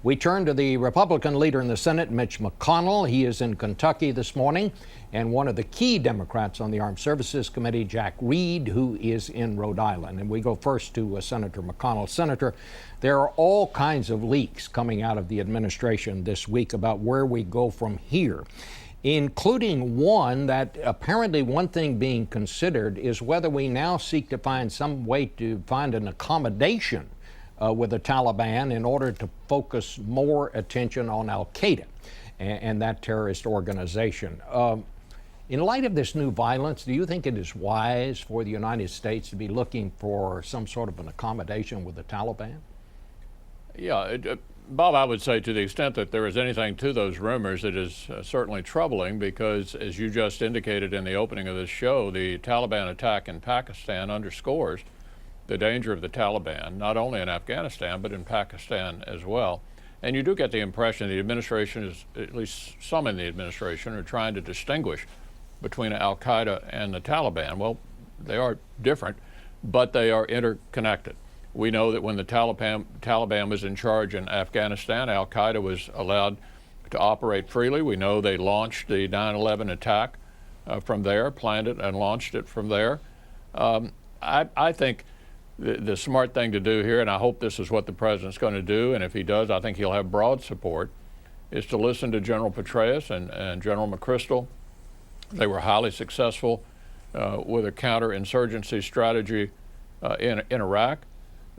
We turn to the Republican leader in the Senate, Mitch McConnell. He is in Kentucky this morning, and one of the key Democrats on the Armed Services Committee, Jack Reed, who is in Rhode Island. And we go first to Senator McConnell. Senator, there are all kinds of leaks coming out of the administration this week about where we go from here, including one that apparently one thing being considered is whether we now seek to find some way to find an accommodation with the Taliban in order to focus more attention on al-Qaeda and that terrorist organization. In light of this new violence, do you think it is wise for the United States to be looking for some sort of an accommodation with the Taliban? Yeah, Bob, I would say to the extent that there is anything to those rumors, it is certainly troubling because, as you just indicated in the opening of this show, the Taliban attack in Pakistan underscores the danger of the Taliban, not only in Afghanistan, but in Pakistan as well. And you do get the impression the administration is, at least some in the administration, are trying to distinguish between al-Qaeda and the Taliban. Well, they are different, but they are interconnected. We know that when the Taliban was in charge in Afghanistan, al-Qaeda was allowed to operate freely. We know they launched the 9/11 attack from there, planned it and launched it from there. I think the smart thing to do here, and I hope this is what the president's going to do, and if he does, I think he'll have broad support, is to listen to General Petraeus and General McChrystal. They were highly successful with a counterinsurgency strategy in Iraq.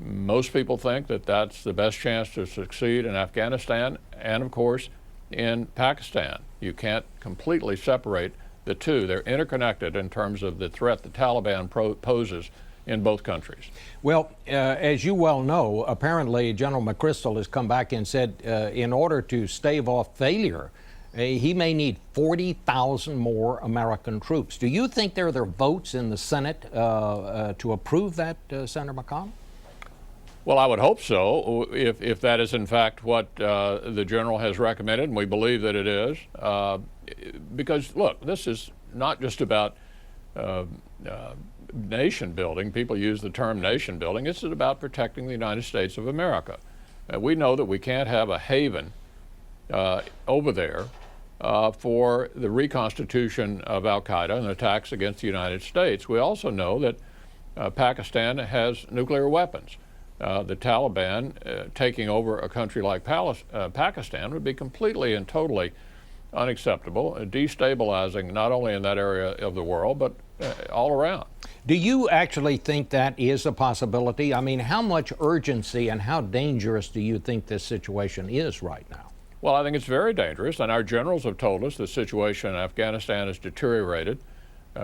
Most people think that that's the best chance to succeed in Afghanistan and, of course, in Pakistan. You can't completely separate the two. They're interconnected in terms of the threat the Taliban poses in both countries. Well, as you well know, apparently General McChrystal has come back and said in order to stave off failure, he may need 40,000 more American troops. Do you think there are votes in the Senate to approve that, Senator McConnell? Well, I would hope so, if that is in fact what the general has recommended, and we believe that it is. Because, look, this is not just about nation building. People use the term nation building. This is about protecting the United States of America. We know that we can't have a haven over there for the reconstitution of al-Qaeda and attacks against the United States. We also know that Pakistan has nuclear weapons. The Taliban taking over a country like Pakistan would be completely and totally unacceptable, destabilizing not only in that area of the world, but all around. Do you actually think that is a possibility? I mean, how much urgency and how dangerous do you think this situation is right now? Well, I think it's very dangerous, and our generals have told us the situation in Afghanistan has deteriorated.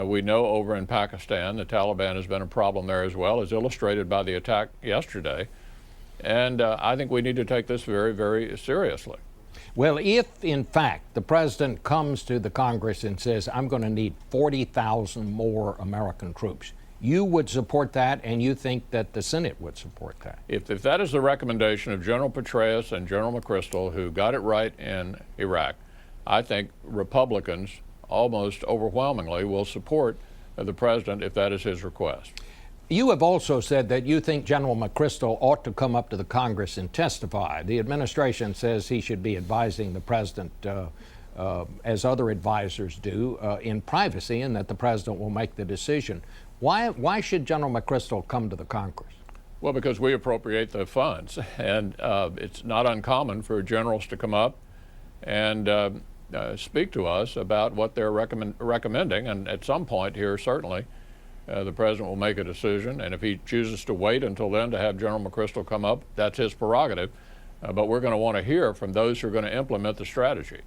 We know over in Pakistan the Taliban has been a problem there as well, as illustrated by the attack yesterday. And I think we need to take this very, very seriously. Well, if in fact the president comes to the Congress and says, I'm going to need 40,000 more American troops, you would support that, and you think that the Senate would support that? If that is the recommendation of General Petraeus and General McChrystal, who got it right in Iraq, I think Republicans almost overwhelmingly will support the president if that is his request. You have also said that you think General McChrystal ought to come up to the Congress and testify. The administration says he should be advising the president, as other advisors do, in privacy, and that the president will make the decision. Why should General McChrystal come to the Congress? Well, because we appropriate the funds, and it's not uncommon for generals to come up and speak to us about what they're recommending, and at some point here, certainly, the president will make a decision, and if he chooses to wait until then to have General McChrystal come up, that's his prerogative. But we're going to want to hear from those who are going to implement the strategy.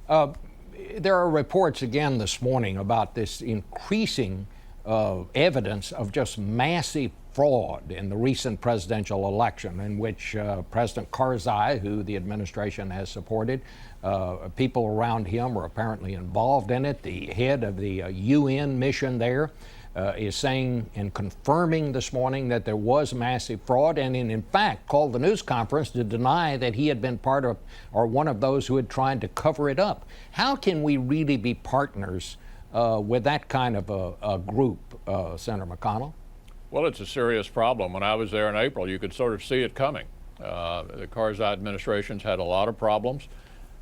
There are reports again this morning about this increasing evidence of just massive fraud in the recent presidential election, in which President Karzai, who the administration has supported, people around him are apparently involved in it. The head of the UN mission there is saying and confirming this morning that there was massive fraud, and in fact called the news conference to deny that he had been part of or one of those who had tried to cover it up. How can we really be partners with that kind of a group, Senator McConnell? Well, it's a serious problem. When I was there in April, you could sort of see it coming. The Karzai administration's had a lot of problems.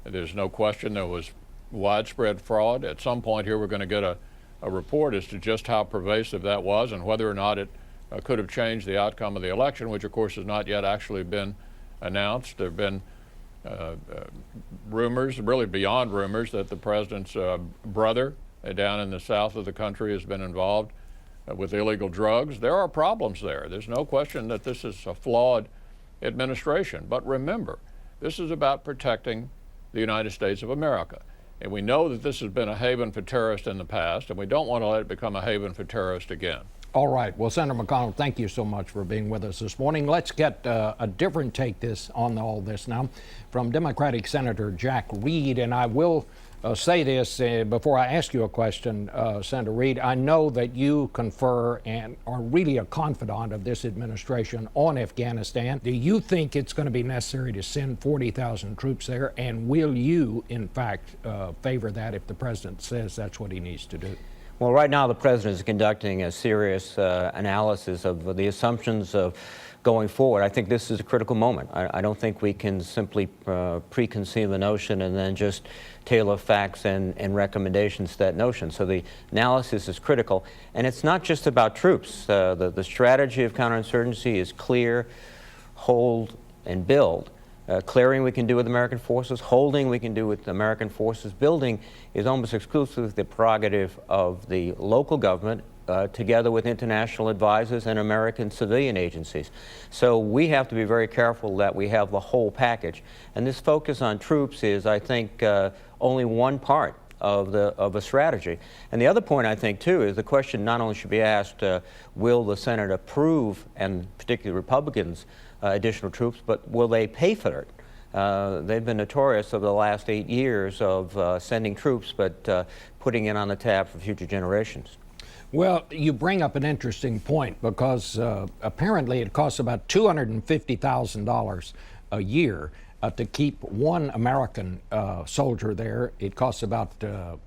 There's no question there was widespread fraud. At some point here, we're going to get a report as to just how pervasive that was and whether or not it could have changed the outcome of the election, which of course has not yet actually been announced. There have been rumors, really beyond rumors, that the president's brother down in the south of the country has been involved with illegal drugs. There are problems there. There's no question that this is a flawed administration. But remember, this is about protecting the United States of America. And we know that this has been a haven for terrorists in the past, and we don't want to let it become a haven for terrorists again. All right. Well, Senator McConnell, thank you so much for being with us this morning. Let's get a different take on all this now from Democratic Senator Jack Reed. And I will say this before I ask you a question, Senator Reed. I know that you confer and are really a confidant of this administration on Afghanistan. Do you think it's going to be necessary to send 40,000 troops there? And will you, in fact, favor that if the president says that's what he needs to do? Well, right now the president is conducting a serious analysis of the assumptions of going forward. I think this is a critical moment. I don't think we can simply preconceive a notion and then just tailor facts and recommendations to that notion. So the analysis is critical. And it's not just about troops. The strategy of counterinsurgency is clear, hold, and build. Clearing we can do with American forces, holding we can do with American forces, building is almost exclusively the prerogative of the local government together with international advisors and American civilian agencies. So we have to be very careful that we have the whole package. And this focus on troops is, I think, only one part of a strategy. And the other point, I think, too, is the question not only should be asked, will the Senate approve, and particularly Republicans, additional troops, but will they pay for it? They've been notorious over the last 8 years of sending troops, but putting it on the tab for future generations. Well, you bring up an interesting point because apparently it costs about $250,000 a year to keep one American soldier there. It costs about, a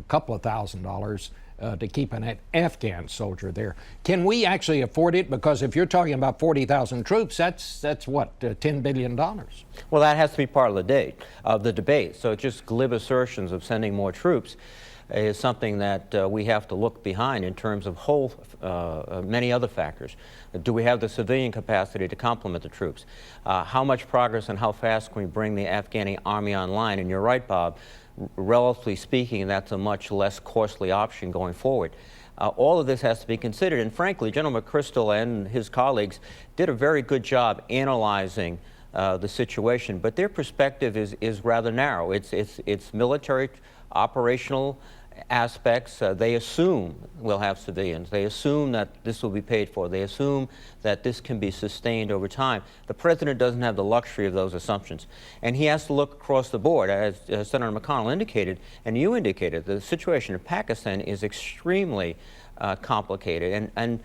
couple of $1,000s to keep an Afghan soldier there. Can we actually afford it? Because if you're talking about 40,000 troops, that's what, $10 billion? Well, that has to be part of the debate. So just glib assertions of sending more troops is something that we have to look behind in terms of many other factors. Do we have the civilian capacity to complement the troops? How much progress and how fast can we bring the Afghani army online? And you're right, Bob, relatively speaking, that's a much less costly option going forward. All of this has to be considered, and frankly, General McChrystal and his colleagues did a very good job analyzing the situation, but their perspective is rather narrow. It's military operational aspects. They assume we'll have civilians. They assume that this will be paid for. They assume that this can be sustained over time. The president doesn't have the luxury of those assumptions. And he has to look across the board. As Senator McConnell indicated, and you indicated, the situation in Pakistan is extremely complicated. And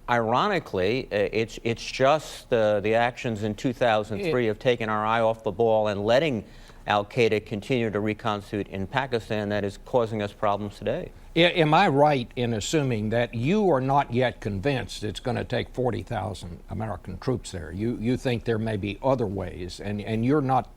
ironically, it's just the actions in 2003 of taking our eye off the ball and letting Al-Qaeda continue to reconstitute in Pakistan that is causing us problems today. Am I right in assuming that you are not yet convinced it's going to take 40,000 American troops there? You think there may be other ways, and you're not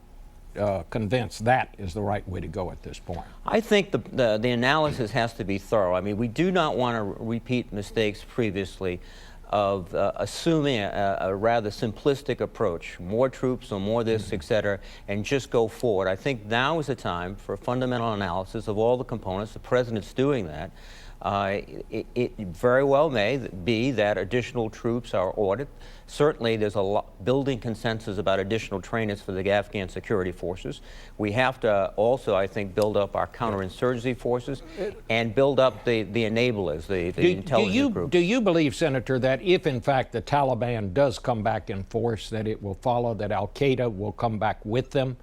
convinced that is the right way to go at this point? I think the analysis has to be thorough. I mean, we do not want to repeat mistakes previously of assuming a rather simplistic approach, more troops or more this, et cetera, and just go forward. I think now is the time for a fundamental analysis of all the components. The president's doing that. It very well may be that additional troops are ordered. Certainly, there's a building consensus about additional trainers for the Afghan security forces. We have to also, I think, build up our counterinsurgency forces and build up the enablers, the intelligence groups. Do you believe, Senator, that if, in fact, the Taliban does come back in force, that it will follow that Al-Qaeda will come back with them?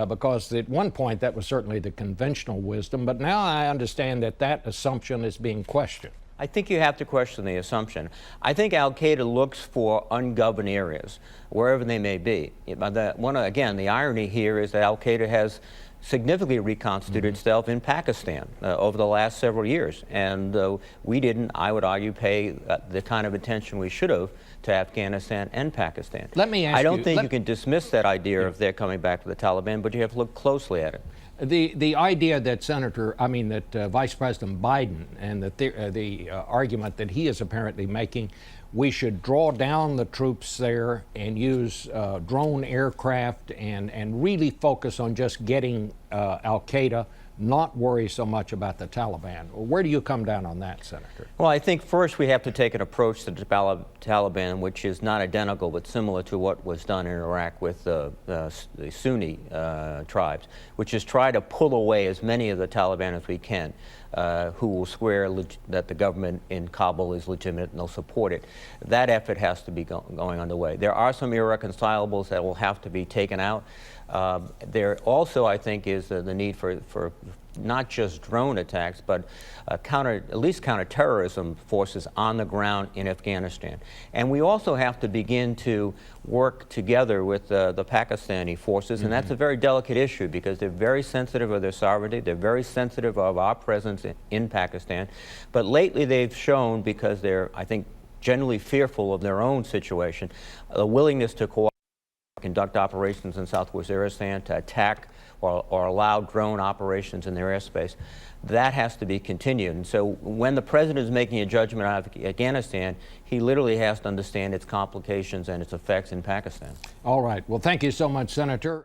Because at one point that was certainly the conventional wisdom, but now I understand that that assumption is being questioned. I think you have to question the assumption. I think Al-Qaeda looks for ungoverned areas, wherever they may be. Again, the irony here is that Al-Qaeda has significantly reconstituted itself in Pakistan over the last several years. And we didn't, I would argue, pay the kind of attention we should have to Afghanistan and Pakistan. Let me ask I don't you- think you can dismiss that idea of they're coming back with the Taliban, but you have to look closely at it. The idea that Vice President Biden and the argument that he is apparently making, we should draw down the troops there and use drone aircraft and really focus on just getting al-Qaeda, not worry so much about the Taliban. Where do you come down on that, Senator? Well, I think first we have to take an approach to the Taliban which is not identical but similar to what was done in Iraq with the Sunni tribes, which is try to pull away as many of the Taliban as we can, who will swear that the government in Kabul is legitimate and they'll support it. That effort has to be going underway. There are some irreconcilables that will have to be taken out. There also, I think, is the need for not just drone attacks, but at least counterterrorism forces on the ground in Afghanistan. And we also have to begin to work together with the Pakistani forces, and that's a very delicate issue because they're very sensitive of their sovereignty, they're very sensitive of our presence in Pakistan. But lately they've shown, because they're, I think, generally fearful of their own situation, a willingness to cooperate, conduct operations in Southwest Arizona, to attack or allow drone operations in their airspace. That has to be continued. And so when the president is making a judgment on Afghanistan, he literally has to understand its complications and its effects in Pakistan. All right. Well, thank you so much, Senator.